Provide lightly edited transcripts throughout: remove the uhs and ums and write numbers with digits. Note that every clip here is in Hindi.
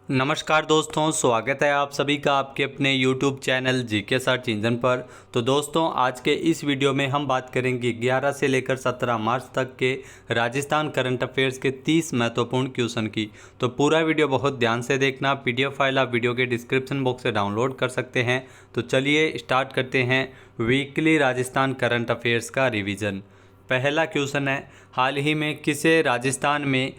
नमस्कार दोस्तों, स्वागत है आप सभी का आपके अपने YouTube channel GK search engine पर। तो दोस्तों, आज के इस वीडियो में हम बात करेंगे 11 से लेकर 17 मार्च तक के राजस्थान करंट अफेयर्स के 30 महत्वपूर्ण क्वेश्चन की। तो पूरा वीडियो बहुत ध्यान से देखना। PDF फाइल आप वीडियो के डिस्क्रिप्शन बॉक्स से डाउनलोड कर सकते हैं। तो चलिए स्टार्ट करते हैं वीकली राजस्थान करंट अफेयर्स का रिविज़न। पहला क्वेश्चन है, हाल ही में किसे राजस्थान में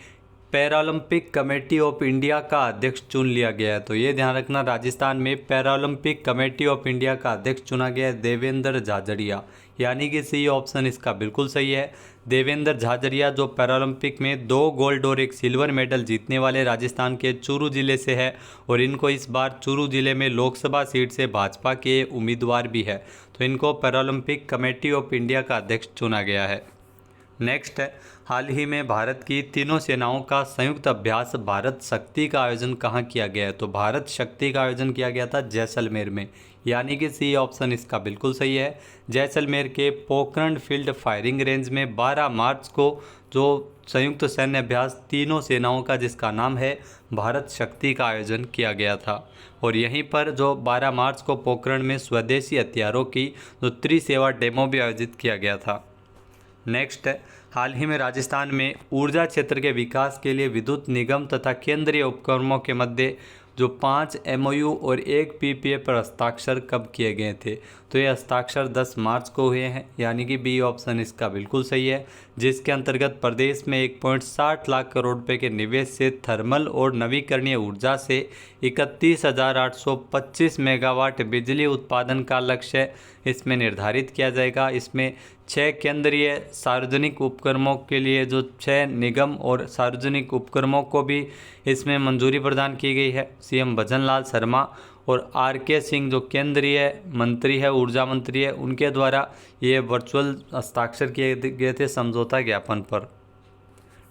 पैरालंपिक कमेटी ऑफ इंडिया का अध्यक्ष चुन लिया गया है? तो ये ध्यान रखना, राजस्थान में पैरालंपिक कमेटी ऑफ इंडिया का अध्यक्ष चुना गया है देवेंद्र झाझड़िया, यानी कि सी ऑप्शन इसका बिल्कुल सही है। देवेंद्र झाझड़िया जो पैरालंपिक में 2 गोल्ड और 1 सिल्वर मेडल जीतने वाले राजस्थान के चूरू जिले से है और इनको इस बार चूरू जिले में लोकसभा सीट से भाजपा के उम्मीदवार भी है। तो इनको पैरालंपिक कमेटी ऑफ इंडिया का अध्यक्ष चुना गया है। नेक्स्ट है, हाल ही में भारत की तीनों सेनाओं का संयुक्त अभ्यास भारत शक्ति का आयोजन कहाँ किया गया है? तो भारत शक्ति का आयोजन किया गया था जैसलमेर में, यानी कि सी ऑप्शन इसका बिल्कुल सही है। जैसलमेर के पोखरण फील्ड फायरिंग रेंज में 12 मार्च को जो संयुक्त सैन्य अभ्यास तीनों सेनाओं का, जिसका नाम है भारत शक्ति का आयोजन किया गया था। और यहीं पर जो 12 मार्च को पोखरण में स्वदेशी हथियारों की जो त्रिसेवा डेमो भी आयोजित किया गया था। नेक्स्ट है, हाल ही में राजस्थान में ऊर्जा क्षेत्र के विकास के लिए विद्युत निगम तथा केंद्रीय उपक्रमों के मध्य जो 5 MOU और 1 PPA पर हस्ताक्षर कब किए गए थे? तो ये हस्ताक्षर 10 मार्च को हुए हैं, यानी कि बी ऑप्शन इसका बिल्कुल सही है, जिसके अंतर्गत प्रदेश में 1.60 लाख करोड़ रुपए के निवेश से थर्मल और नवीकरणीय ऊर्जा से 31,825 मेगावाट बिजली उत्पादन का लक्ष्य इसमें निर्धारित किया जाएगा। इसमें 6 केंद्रीय सार्वजनिक उपक्रमों के लिए जो 6 निगम और सार्वजनिक उपक्रमों को भी इसमें मंजूरी प्रदान की गई है। CM भजन लाल शर्मा और RK सिंह जो केंद्रीय मंत्री है, ऊर्जा मंत्री है, उनके द्वारा ये वर्चुअल हस्ताक्षर किए गए थे समझौता ज्ञापन पर।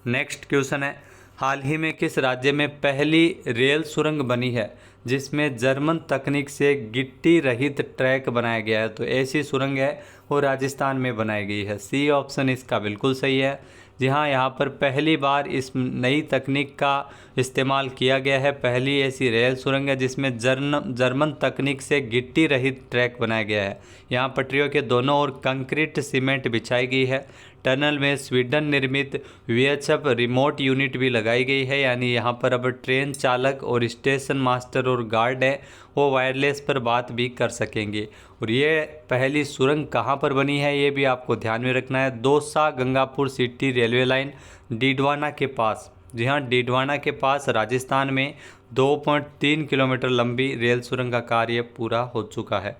नेक्स्ट क्वेश्चन है, हाल ही में किस राज्य में पहली रेल सुरंग बनी है जिसमें जर्मन तकनीक से गिट्टी रहित ट्रैक बनाया गया है? तो ऐसी सुरंग है वो राजस्थान में बनाई गई है। सी ऑप्शन इसका बिल्कुल सही है। जी हाँ, यहाँ पर पहली बार इस नई तकनीक का इस्तेमाल किया गया है। पहली ऐसी रेल सुरंग है जिसमें जर्मन तकनीक से गिट्टी रहित ट्रैक बनाया गया है। यहाँ पटरियों के दोनों ओर कंक्रीट सीमेंट बिछाई गई है। टनल में स्वीडन निर्मित VHF रिमोट यूनिट भी लगाई गई है, यानी यहाँ पर अब ट्रेन चालक और स्टेशन मास्टर और गार्ड है वो वायरलेस पर बात भी कर सकेंगे। और ये पहली सुरंग कहाँ पर बनी है ये भी आपको ध्यान में रखना है। Dausa Gangapur city railway line Didwana के पास। जी हाँ, डीडवाना के पास राजस्थान में 2.3 किलोमीटर लंबी रेल सुरंग का कार्य पूरा हो चुका है।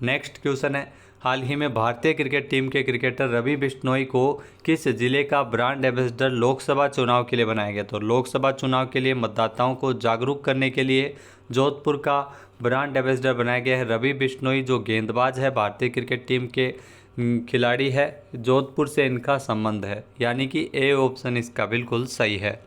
नेक्स्ट क्वेश्चन है, हाल ही में भारतीय क्रिकेट टीम के क्रिकेटर रवि बिश्नोई को किस जिले का ब्रांड एम्बेसडर लोकसभा चुनाव के लिए बनाया गया? तो लोकसभा चुनाव के लिए मतदाताओं को जागरूक करने के लिए जोधपुर का ब्रांड एम्बेसडर बनाया गया है। रवि बिश्नोई जो गेंदबाज है, भारतीय क्रिकेट टीम के खिलाड़ी है, जोधपुर से इनका संबंध है, यानी कि ए ऑप्शन इसका बिल्कुल सही है।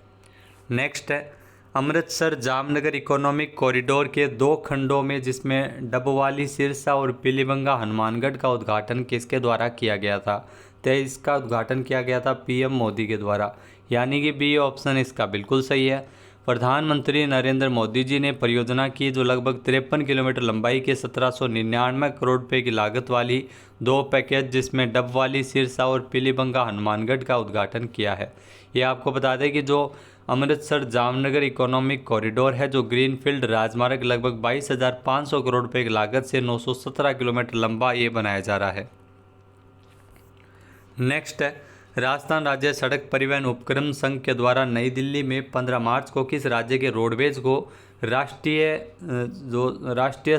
नेक्स्ट है, अमृतसर जामनगर इकोनॉमिक कॉरिडोर के 2 खंडों में जिसमें डबवाली सिरसा और पीलीभंगा हनुमानगढ़ का उद्घाटन किसके द्वारा किया गया था? तो इसका उद्घाटन किया गया था PM मोदी के द्वारा, यानी कि बी ऑप्शन इसका बिल्कुल सही है। प्रधानमंत्री नरेंद्र मोदी जी ने परियोजना की जो लगभग 53 किलोमीटर लंबाई के 1799 करोड़ रुपए की लागत वाली 2 पैकेज जिसमें डबवाली सिरसा और पीलीभंगा हनुमानगढ़ का उद्घाटन किया है। ये आपको बता दें कि जो अमृतसर जामनगर इकोनॉमिक कॉरिडोर है, जो ग्रीनफील्ड राजमार्ग लगभग 22,500 करोड़ रुपए की लागत से 917 किलोमीटर लंबा ये बनाया जा रहा है। नेक्स्ट है, राजस्थान राज्य सड़क परिवहन उपक्रम संघ के द्वारा नई दिल्ली में 15 मार्च को किस राज्य के रोडवेज को राष्ट्रीय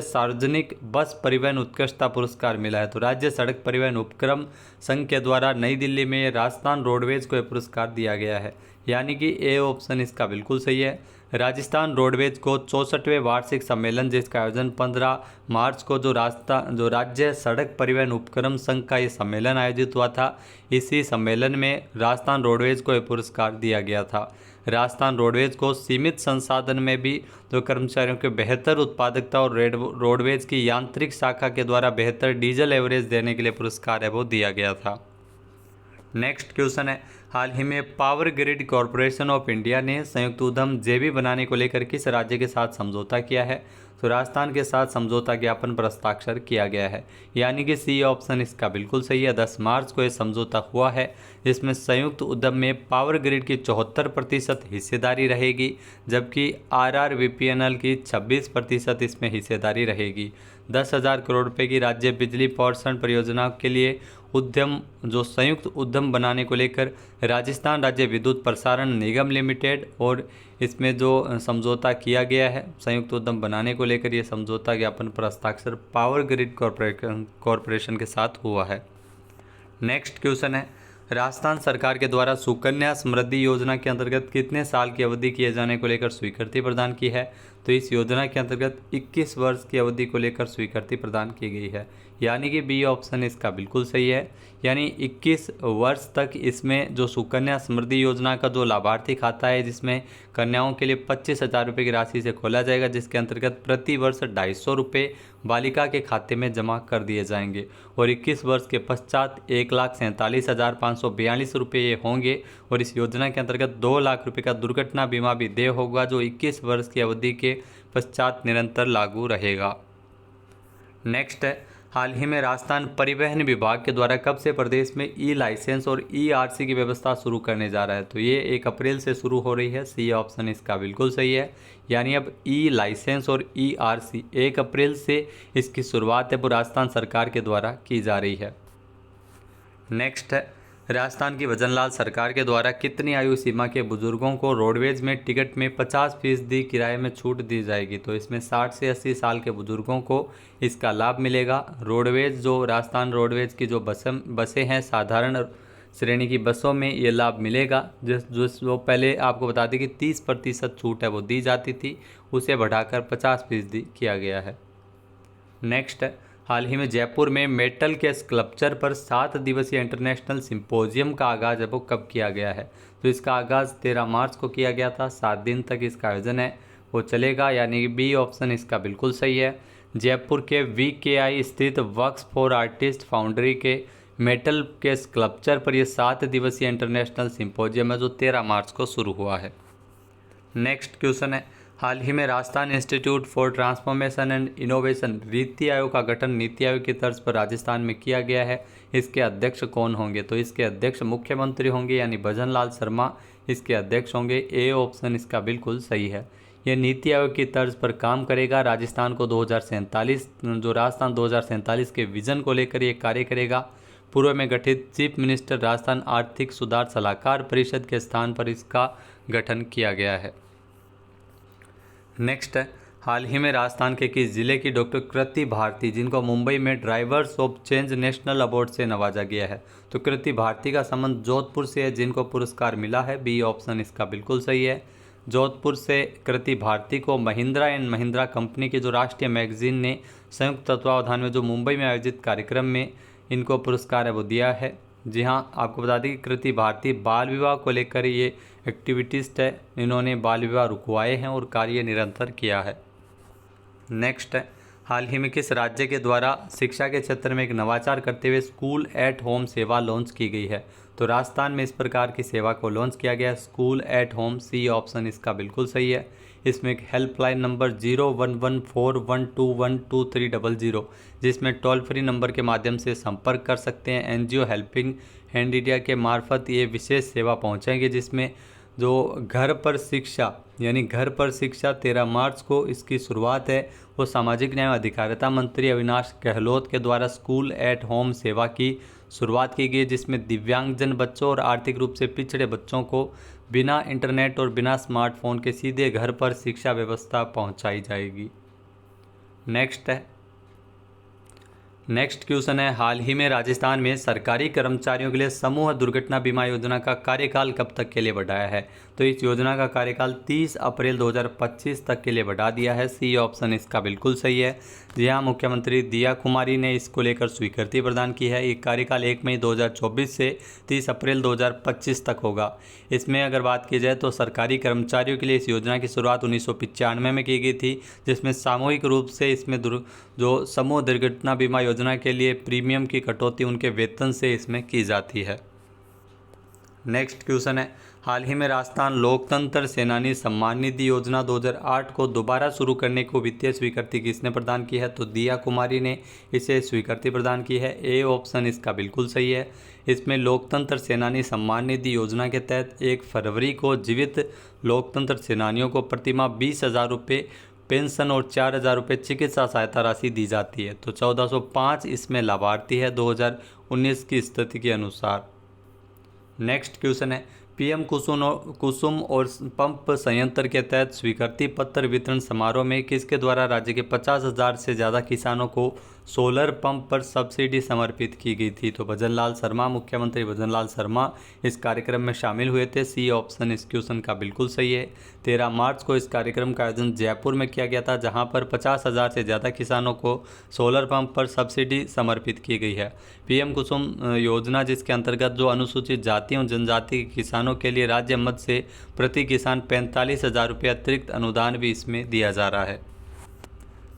सार्वजनिक बस परिवहन उत्कृष्टता पुरस्कार मिला है? तो राज्य सड़क परिवहन उपक्रम संघ के द्वारा नई दिल्ली में राजस्थान रोडवेज को यह पुरस्कार दिया गया है, यानी कि ए ऑप्शन इसका बिल्कुल सही है। राजस्थान रोडवेज को 64वें वार्षिक सम्मेलन जिसका आयोजन 15 मार्च को जो राज्य सड़क परिवहन उपक्रम संघ का ये सम्मेलन आयोजित हुआ था, इसी सम्मेलन में राजस्थान रोडवेज को यह पुरस्कार दिया गया था। राजस्थान रोडवेज को सीमित संसाधन में भी जो कर्मचारियों के बेहतर उत्पादकता और रोडवेज की यांत्रिक शाखा के द्वारा बेहतर डीजल एवरेज देने के लिए पुरस्कार है वो दिया गया था। नेक्स्ट क्वेश्चन है, हाल ही में power grid corporation of India ने संयुक्त उद्यम जेबी बनाने को लेकर किस राज्य के साथ समझौता किया है? तो राजस्थान के साथ समझौता ज्ञापन पर हस्ताक्षर किया गया है, यानी कि सी ऑप्शन इसका बिल्कुल सही है। 10 मार्च को यह समझौता हुआ है, जिसमें संयुक्त उद्यम में पावर ग्रिड की 74% हिस्सेदारी रहेगी, जबकि RRVPNL की 26% इसमें हिस्सेदारी रहेगी। 10,000 करोड़ रुपए की राज्य बिजली पावर परियोजना के लिए उद्यम जो संयुक्त उद्यम बनाने को लेकर राजस्थान राज्य विद्युत प्रसारण निगम लिमिटेड और इसमें जो समझौता किया गया है संयुक्त उद्यम बनाने को लेकर, ये समझौता ज्ञापन पर हस्ताक्षर पावर ग्रिड कॉरपोरेशन के साथ हुआ है। नेक्स्ट क्वेश्चन है, राजस्थान सरकार के द्वारा सुकन्या समृद्धि योजना के अंतर्गत कितने साल की अवधि किए जाने को लेकर स्वीकृति प्रदान की है? तो इस योजना के अंतर्गत 21 वर्ष की अवधि को लेकर स्वीकृति प्रदान की गई है, यानी कि बी ऑप्शन इसका बिल्कुल सही है। यानी 21 वर्ष तक इसमें जो सुकन्या समृद्धि योजना का जो लाभार्थी खाता है, जिसमें कन्याओं के लिए 25,000 रुपये की राशि से खोला जाएगा, जिसके अंतर्गत प्रति वर्ष 250 रुपये बालिका के खाते में जमा कर दिए जाएंगे और 21 वर्ष के पश्चात 1,47,542 रुपये ये होंगे और इस योजना के अंतर्गत 2 लाख रुपये का दुर्घटना बीमा भी देय होगा, जो 21 वर्ष की अवधि के पश्चात निरंतर लागू रहेगा। नेक्स्ट है, हाल ही में राजस्थान परिवहन विभाग के द्वारा कब से प्रदेश में ई लाइसेंस और ERC की व्यवस्था शुरू करने जा रहा है? तो ये 1 अप्रैल से शुरू हो रही है, सी ऑप्शन इसका बिल्कुल सही है। यानी अब ई लाइसेंस और ERC 1 अप्रैल से इसकी शुरुआत है वो राजस्थान सरकार के द्वारा की जा रही है। नेक्स्ट है, राजस्थान की भजनलाल सरकार के द्वारा कितनी आयु सीमा के बुजुर्गों को रोडवेज में टिकट में 50% किराए में छूट दी जाएगी? तो इसमें 60 से 80 साल के बुजुर्गों को इसका लाभ मिलेगा। रोडवेज जो राजस्थान रोडवेज की जो बसें हैं, साधारण श्रेणी की बसों में ये लाभ मिलेगा। जो पहले आपको बता दें कि 30% छूट है वो दी जाती थी, उसे बढ़ाकर 50% किया गया है। नेक्स्ट है, हाल ही में जयपुर में मेटल के स्कल्पचर पर 7 दिवसीय इंटरनेशनल सिंपोजियम का आगाज़ है वो कब किया गया है? तो इसका आगाज़ 13 मार्च को किया गया था। 7 दिन तक इसका आयोजन है वो चलेगा, यानी कि बी ऑप्शन इसका बिल्कुल सही है। जयपुर के VKI स्थित वर्क्स फॉर आर्टिस्ट फाउंड्री के मेटल के स्कल्पचर पर यह 7 दिवसीय इंटरनेशनल सिंपोजियम है जो 13 मार्च को शुरू हुआ है। नेक्स्ट क्वेश्चन है, हाल ही में Rajasthan institute for transformation and innovation NITI Aayog का गठन नीति आयोग की तर्ज पर राजस्थान में किया गया है। इसके अध्यक्ष कौन होंगे? तो इसके अध्यक्ष मुख्यमंत्री होंगे, यानी भजनलाल शर्मा इसके अध्यक्ष होंगे। ए ऑप्शन इसका बिल्कुल सही है। यह नीति आयोग की तर्ज पर काम करेगा। राजस्थान को 2047 जो राजस्थान 2047 के विजन को लेकर ये कार्य करेगा। पूर्व में गठित चीफ मिनिस्टर राजस्थान आर्थिक सुधार सलाहकार परिषद के स्थान पर इसका गठन किया गया है। नेक्स्ट है, हाल ही में राजस्थान के किस जिले की डॉक्टर कृति भारती, जिनको मुंबई में drivers of change national award से नवाजा गया है? तो कृति भारती का संबंध जोधपुर से है, जिनको पुरस्कार मिला है। बी ऑप्शन इसका बिल्कुल सही है। जोधपुर से कृति भारती को महिंद्रा एंड महिंद्रा कंपनी की जो राष्ट्रीय मैगजीन ने संयुक्त तत्वावधान में जो मुंबई में आयोजित कार्यक्रम में इनको पुरस्कार है वो दिया है। जी हाँ, आपको बता दें कि कृति भारती बाल विवाह को लेकर ये एक्टिविटिस्ट है, इन्होंने बाल विवाह रुकवाए हैं और कार्य निरंतर किया है। नेक्स्ट है, हाल ही में किस राज्य के द्वारा शिक्षा के क्षेत्र में एक नवाचार करते हुए स्कूल एट होम सेवा लॉन्च की गई है? तो राजस्थान में इस प्रकार की सेवा को लॉन्च किया गया है, school at home. C option इसका बिल्कुल सही है। इसमें एक हेल्पलाइन नंबर 0114122300, जिसमें टोल फ्री नंबर के माध्यम से संपर्क कर सकते हैं। एनजीओ हेल्पिंग हैंड इंडिया के मार्फत ये विशेष सेवा पहुंचाएंगे, जिसमें जो घर पर शिक्षा यानी घर पर शिक्षा 13 मार्च को इसकी शुरुआत है वो सामाजिक न्याय और अधिकारिता मंत्री अविनाश गहलोत के द्वारा स्कूल एट होम सेवा की शुरुआत की गई, जिसमें दिव्यांगजन बच्चों और आर्थिक रूप से पिछड़े बच्चों को बिना इंटरनेट और बिना स्मार्टफोन के सीधे घर पर शिक्षा व्यवस्था पहुंचाई जाएगी। नेक्स्ट क्वेश्चन है, हाल ही में राजस्थान में सरकारी कर्मचारियों के लिए समूह दुर्घटना बीमा योजना का कार्यकाल कब तक के लिए बढ़ाया है? तो इस योजना का कार्यकाल 30 अप्रैल 2025 तक के लिए बढ़ा दिया है। सी ऑप्शन इसका बिल्कुल सही है। जी हाँ, मुख्यमंत्री दिया कुमारी ने इसको लेकर स्वीकृति प्रदान की है। ये कार्यकाल 1 मई 2024 से 30 अप्रैल 2025 तक होगा। इसमें अगर बात की जाए तो सरकारी कर्मचारियों के लिए इस योजना की शुरुआत 1995 में की गई थी, जिसमें सामूहिक रूप से इसमें जो समूह दुर्घटना बीमा योजना के लिए प्रीमियम की कटौती उनके वेतन से इसमें की जाती है। नेक्स्ट क्वेश्चन है, हाल ही में राजस्थान लोकतंत्र सेनानी सम्मान निधि योजना 2008 को दोबारा शुरू करने को वित्तीय स्वीकृति किसने प्रदान की है? तो दिया कुमारी ने इसे स्वीकृति प्रदान की है। ए ऑप्शन इसका बिल्कुल सही है। इसमें लोकतंत्र सेनानी सम्मान निधि योजना के तहत 1 फरवरी को जीवित लोकतंत्र सेनानियों को प्रतिमाह 20,000 रुपये पेंशन और 4,000 रुपये चिकित्सा सहायता राशि दी जाती है। तो 1405 इसमें लाभार्थी है 2019 की स्थिति के अनुसार। नेक्स्ट क्वेश्चन है, पीएम कुसुम और पंप संयंत्र के तहत स्वीकृति पत्र वितरण समारोह में किसके द्वारा राज्य के 50,000 से ज़्यादा किसानों को सोलर पंप पर सब्सिडी समर्पित की गई थी? तो भजनलाल शर्मा, मुख्यमंत्री भजनलाल शर्मा इस कार्यक्रम में शामिल हुए थे। सी ऑप्शन इस क्वेश्चन का बिल्कुल सही है। 13 मार्च को इस कार्यक्रम का आयोजन जयपुर में किया गया था, जहां पर 50,000 से ज़्यादा किसानों को सोलर पंप पर सब्सिडी समर्पित की गई है। पीएम कुसुम योजना, जिसके अंतर्गत जो अनुसूचित जाति और जनजाति के किसानों के लिए राज्य मद से प्रति किसान 45,000 रुपये अतिरिक्त अनुदान भी इसमें दिया जा रहा है।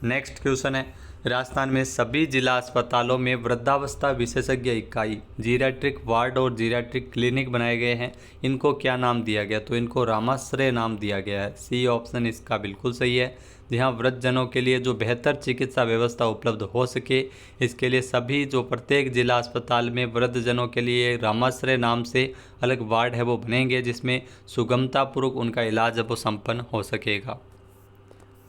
नेक्स्ट क्वेश्चन है, राजस्थान में सभी जिला अस्पतालों में वृद्धावस्था विशेषज्ञ इकाई, जीरियाट्रिक वार्ड और जीरियाट्रिक क्लिनिक बनाए गए हैं। इनको क्या नाम दिया गया? तो इनको रामाश्रय नाम दिया गया है। सी ऑप्शन इसका बिल्कुल सही है। जहां वृद्धजनों के लिए जो बेहतर चिकित्सा व्यवस्था उपलब्ध हो सके, इसके लिए सभी जो प्रत्येक जिला अस्पताल में वृद्धजनों के लिए रामाश्रय नाम से अलग वार्ड है वो बनेंगे, जिसमें सुगमतापूर्वक उनका इलाज है वो संपन्न हो सकेगा।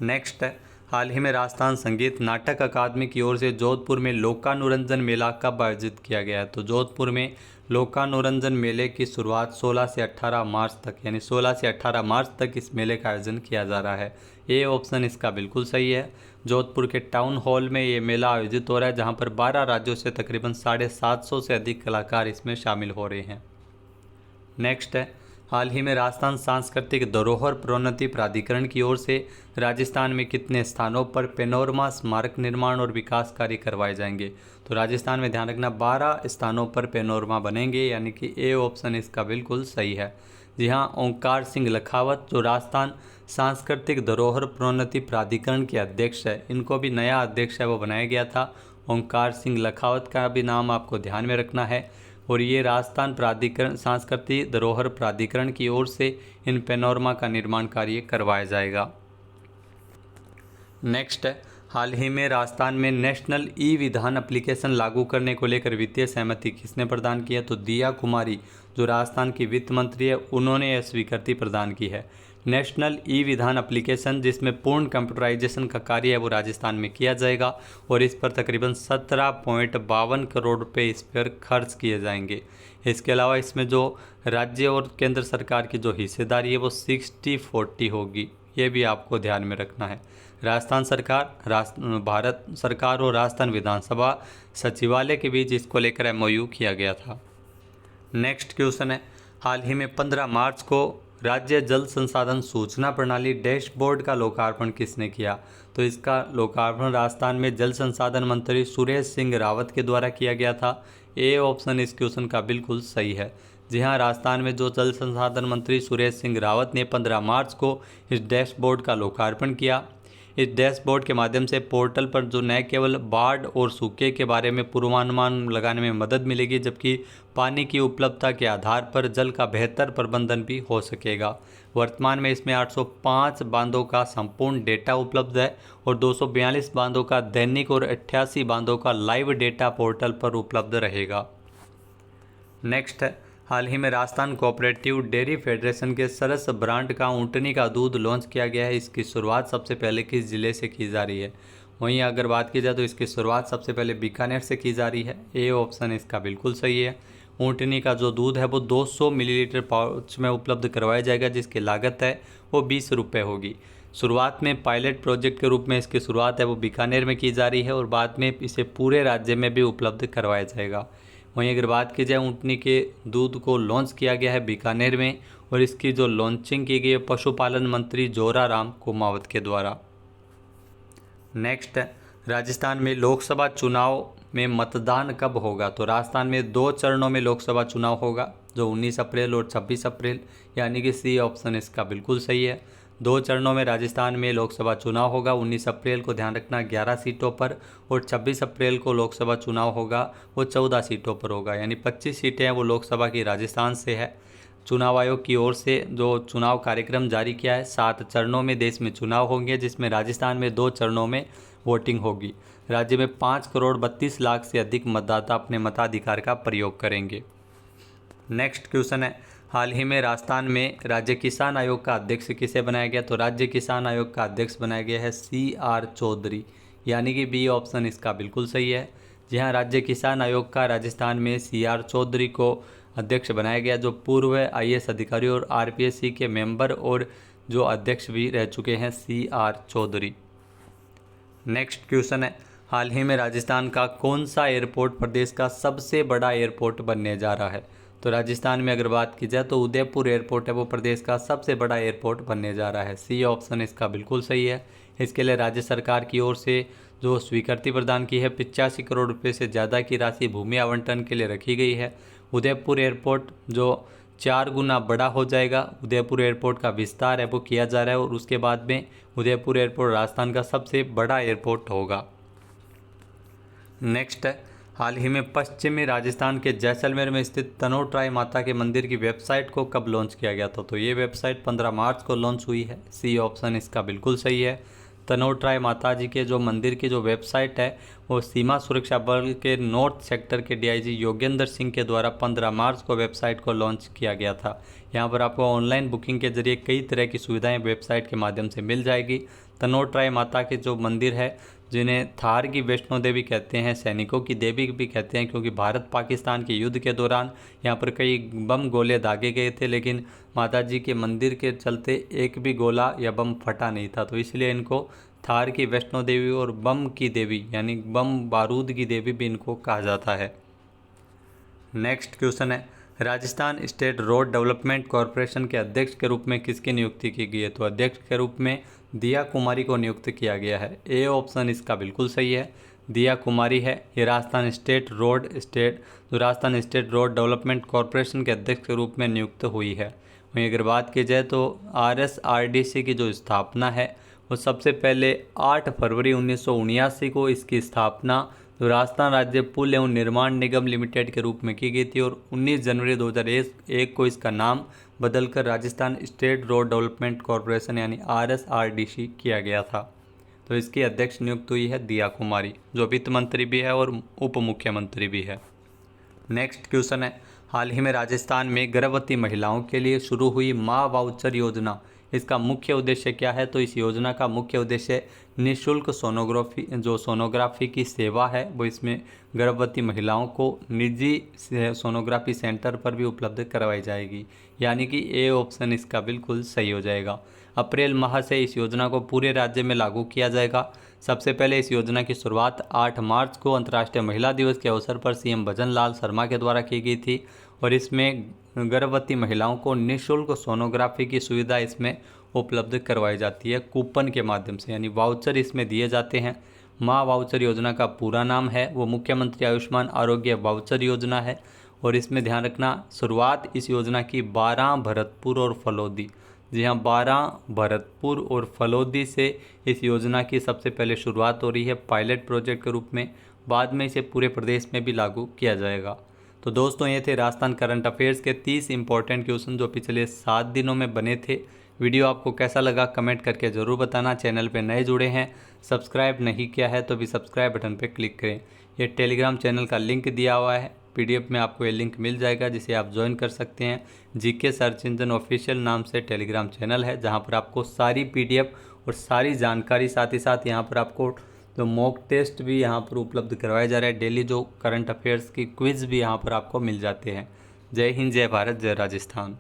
नेक्स्ट है, हाल ही में राजस्थान संगीत नाटक अकादमी की ओर से जोधपुर में लोकानुरंजन मेला कब आयोजित किया गया है? तो जोधपुर में लोकानुरंजन मेले की शुरुआत 16 से 18 मार्च तक, यानी 16 से 18 मार्च तक इस मेले का आयोजन किया जा रहा है। ए ऑप्शन इसका बिल्कुल सही है। जोधपुर के टाउन हॉल में ये मेला आयोजित हो रहा है, जहां पर 12 राज्यों से तकरीबन 750 से अधिक कलाकार इसमें शामिल हो रहे हैं। नेक्स्ट है, हाल ही में राजस्थान सांस्कृतिक धरोहर प्रोन्नति प्राधिकरण की ओर से राजस्थान में कितने स्थानों पर पेनोरमा स्मारक निर्माण और विकास कार्य करवाए जाएंगे? तो राजस्थान में ध्यान रखना 12 स्थानों पर पेनोरमा बनेंगे, यानी कि ए ऑप्शन इसका बिल्कुल सही है। जी हाँ, ओंकार सिंह लखावत जो राजस्थान सांस्कृतिक धरोहर प्रोन्नति प्राधिकरण के अध्यक्ष है, इनको भी नया अध्यक्ष है वो बनाया गया था। ओंकार सिंह लखावत का भी नाम आपको ध्यान में रखना है। और ये राजस्थान प्राधिकरण सांस्कृतिक धरोहर प्राधिकरण की ओर से इन पेनोरमा का निर्माण कार्य करवाया जाएगा। नेक्स्ट है, हाल ही में राजस्थान में नेशनल ई विधान एप्लीकेशन लागू करने को लेकर वित्तीय सहमति किसने प्रदान की है? तो दिया कुमारी जो राजस्थान की वित्त मंत्री है, उन्होंने यह स्वीकृति प्रदान की है। नेशनल ई विधान एप्लीकेशन, जिसमें पूर्ण कंप्यूटराइजेशन का कार्य है वो राजस्थान में किया जाएगा और इस पर तकरीबन 17.52 करोड़ रुपए इस पर खर्च किए जाएंगे। इसके अलावा इसमें जो राज्य और केंद्र सरकार की जो हिस्सेदारी है वो 60-40 होगी, ये भी आपको ध्यान में रखना है। राजस्थान सरकार, भारत सरकार और राजस्थान विधानसभा सचिवालय के बीच इसको लेकर एमओयू किया गया था। नेक्स्ट क्वेश्चन है, हाल ही में 15 मार्च को राज्य जल संसाधन सूचना प्रणाली डैशबोर्ड का लोकार्पण किसने किया? तो इसका लोकार्पण राजस्थान में जल संसाधन मंत्री सुरेश सिंह रावत के द्वारा किया गया था। ए ऑप्शन इस क्वेश्चन का बिल्कुल सही है। जी हाँ, राजस्थान में जो जल संसाधन मंत्री सुरेश सिंह रावत ने 15 मार्च को इस डैशबोर्ड का लोकार्पण किया। इस डैशबोर्ड के माध्यम से पोर्टल पर जो न केवल बाढ़ और सूखे के बारे में पूर्वानुमान लगाने में मदद मिलेगी, जबकि पानी की उपलब्धता के आधार पर जल का बेहतर प्रबंधन भी हो सकेगा। वर्तमान में इसमें 805 बांधों का संपूर्ण डेटा उपलब्ध है और 242 बांधों का दैनिक और 88 बांधों का लाइव डेटा पोर्टल पर उपलब्ध रहेगा। नेक्स्ट है, हाल ही में राजस्थान कोऑपरेटिव डेयरी फेडरेशन के सरस ब्रांड का ऊँटनी का दूध लॉन्च किया गया है। इसकी शुरुआत सबसे पहले किस ज़िले से की जा रही है? वहीं अगर बात की जाए तो इसकी शुरुआत सबसे पहले बीकानेर से की जा रही है। ए ऑप्शन इसका बिल्कुल सही है। ऊँटनी का जो दूध है वो 200 मिलीलीटर पाउच में उपलब्ध करवाया जाएगा, जिसकी लागत है वो 20 रुपये होगी। शुरुआत में पायलट प्रोजेक्ट के रूप में इसकी शुरुआत है वो बीकानेर में की जा रही है और बाद में इसे पूरे राज्य में भी उपलब्ध करवाया जाएगा। वहीं अगर बात की जाए, ऊँटनी के दूध को लॉन्च किया गया है बीकानेर में और इसकी जो लॉन्चिंग की गई है पशुपालन मंत्री जोराराम कुमावत के द्वारा। नेक्स्ट है, राजस्थान में लोकसभा चुनाव में मतदान कब होगा? तो राजस्थान में 2 चरणों में लोकसभा चुनाव होगा, जो 19 अप्रैल और 26 अप्रैल, यानी कि सी ऑप्शन इसका बिल्कुल सही है। 2 चरणों में राजस्थान में लोकसभा चुनाव होगा। 19 अप्रैल को ध्यान रखना 11 सीटों पर और 26 अप्रैल को लोकसभा चुनाव होगा वो 14 सीटों पर होगा, यानी 25 सीटें हैं वो लोकसभा की राजस्थान से है। चुनाव आयोग की ओर से जो चुनाव कार्यक्रम जारी किया है, 7 चरणों में देश में चुनाव होंगे, जिसमें राजस्थान में 2 चरणों में वोटिंग होगी। राज्य में 5,32,00,000 से अधिक मतदाता अपने मताधिकार का प्रयोग करेंगे। नेक्स्ट क्वेश्चन है, हाल ही में राजस्थान में राज्य किसान आयोग का अध्यक्ष किसे बनाया गया? तो राज्य किसान आयोग का अध्यक्ष बनाया गया है CR चौधरी, यानी कि बी ऑप्शन इसका बिल्कुल सही है। जी हाँ, राज्य किसान आयोग का राजस्थान में CR चौधरी को अध्यक्ष बनाया गया, जो पूर्व IAS अधिकारी और RPSC के मेंबर और जो अध्यक्ष भी रह चुके हैं CR चौधरी। नेक्स्ट क्वेश्चन है, हाल ही में राजस्थान का कौन सा एयरपोर्ट प्रदेश का सबसे बड़ा एयरपोर्ट बनने जा रहा है? तो राजस्थान में अगर बात की जाए तो उदयपुर एयरपोर्ट है वो प्रदेश का सबसे बड़ा एयरपोर्ट बनने जा रहा है। सी ऑप्शन इसका बिल्कुल सही है। इसके लिए राज्य सरकार की ओर से जो स्वीकृति प्रदान की है, 85 करोड़ रुपये से ज़्यादा की राशि भूमि आवंटन के लिए रखी गई है। उदयपुर एयरपोर्ट जो 4 गुना बड़ा हो जाएगा, उदयपुर एयरपोर्ट का विस्तार है वो किया जा रहा है और उसके बाद में उदयपुर एयरपोर्ट राजस्थान का सबसे बड़ा एयरपोर्ट होगा। नेक्स्ट है, हाल ही में पश्चिमी राजस्थान के जैसलमेर में स्थित तनोट्राई माता के मंदिर की वेबसाइट को कब लॉन्च किया गया था? तो ये वेबसाइट 15 मार्च को लॉन्च हुई है। सी ऑप्शन इसका बिल्कुल सही है। तनोट्राई माता जी के जो मंदिर की जो वेबसाइट है वो सीमा सुरक्षा बल के नॉर्थ सेक्टर के DIG योगेंद्र सिंह के द्वारा 15 मार्च को वेबसाइट को लॉन्च किया गया था। यहाँ पर आपको ऑनलाइन बुकिंग के जरिए कई तरह की सुविधाएं वेबसाइट के माध्यम से मिल जाएगी। तनोट्राई माता के जो मंदिर है, जिन्हें थार की वैष्णो देवी कहते हैं, सैनिकों की देवी भी कहते हैं, क्योंकि भारत पाकिस्तान के युद्ध के दौरान यहाँ पर कई बम गोले दागे गए थे, लेकिन माता जी के मंदिर के चलते एक भी गोला या बम फटा नहीं था, तो इसलिए इनको थार की वैष्णो देवी और बम की देवी यानी बम बारूद की देवी भी इनको कहा जाता है। नेक्स्ट क्वेश्चन है, Rajasthan state road development corporation के अध्यक्ष के रूप में किसकी नियुक्ति की गई है? तो अध्यक्ष के रूप में दिया कुमारी को नियुक्त किया गया है। ए ऑप्शन इसका बिल्कुल सही है। दिया कुमारी है, ये Rajasthan state road development corporation के अध्यक्ष के रूप में नियुक्त हुई है। वहीं अगर बात की जाए तो RSRDC की जो स्थापना है वो सबसे पहले 8 फरवरी 1979 को इसकी स्थापना जो राजस्थान राज्य पुल एवं निर्माण निगम लिमिटेड के रूप में की गई थी और 19 जनवरी 2001 को इसका नाम बदलकर Rajasthan state road development corporation यानी RSRDC किया गया था। तो इसकी अध्यक्ष नियुक्त हुई है दिया कुमारी, जो वित्त मंत्री भी है और उप मुख्यमंत्री भी है। नेक्स्ट क्वेश्चन है, हाल ही में राजस्थान में गर्भवती महिलाओं के लिए शुरू हुई माँ वाउचर योजना, इसका मुख्य उद्देश्य क्या है? तो इस योजना का मुख्य उद्देश्य निःशुल्क सोनोग्राफी की सेवा है, वो इसमें गर्भवती महिलाओं को निजी सोनोग्राफी सेंटर पर भी उपलब्ध करवाई जाएगी, यानी कि ए ऑप्शन इसका बिल्कुल सही हो जाएगा। अप्रैल माह से इस योजना को पूरे राज्य में लागू किया जाएगा। सबसे पहले इस योजना की शुरुआत 8 मार्च को अंतर्राष्ट्रीय महिला दिवस के अवसर पर CM भजन लाल शर्मा के द्वारा की गई थी और इसमें गर्भवती महिलाओं को निःशुल्क सोनोग्राफी की सुविधा इसमें उपलब्ध करवाई जाती है कूपन के माध्यम से, यानी वाउचर इसमें दिए जाते हैं। माँ वाउचर योजना का पूरा नाम है वो मुख्यमंत्री आयुष्मान आरोग्य वाउचर योजना है और इसमें ध्यान रखना शुरुआत इस योजना की 12 भरतपुर और फलोदी, जी हाँ 12 भरतपुर और फलोदी से इस योजना की सबसे पहले शुरुआत हो रही है पायलट प्रोजेक्ट के रूप में, बाद में इसे पूरे प्रदेश में भी लागू किया जाएगा। तो दोस्तों ये थे राजस्थान करंट अफेयर्स के 30 इंपॉर्टेंट क्वेश्चन जो पिछले 7 दिनों में बने थे। वीडियो आपको कैसा लगा कमेंट करके ज़रूर बताना। चैनल पे नए जुड़े हैं, सब्सक्राइब नहीं किया है तो भी सब्सक्राइब बटन पे क्लिक करें। ये टेलीग्राम चैनल का लिंक दिया हुआ है, PDF में आपको ये लिंक मिल जाएगा जिसे आप ज्वाइन कर सकते हैं। GK सर्च इंजन ऑफिशियल नाम से टेलीग्राम चैनल है जहाँ पर आपको सारी PDF और सारी जानकारी, साथ ही साथ यहाँ पर आपको जो मॉक टेस्ट भी यहाँ पर उपलब्ध करवाया जा रहा है, डेली जो करंट अफेयर्स की क्विज़ भी यहाँ पर आपको मिल जाते हैं। जय हिंद, जय भारत, जय राजस्थान।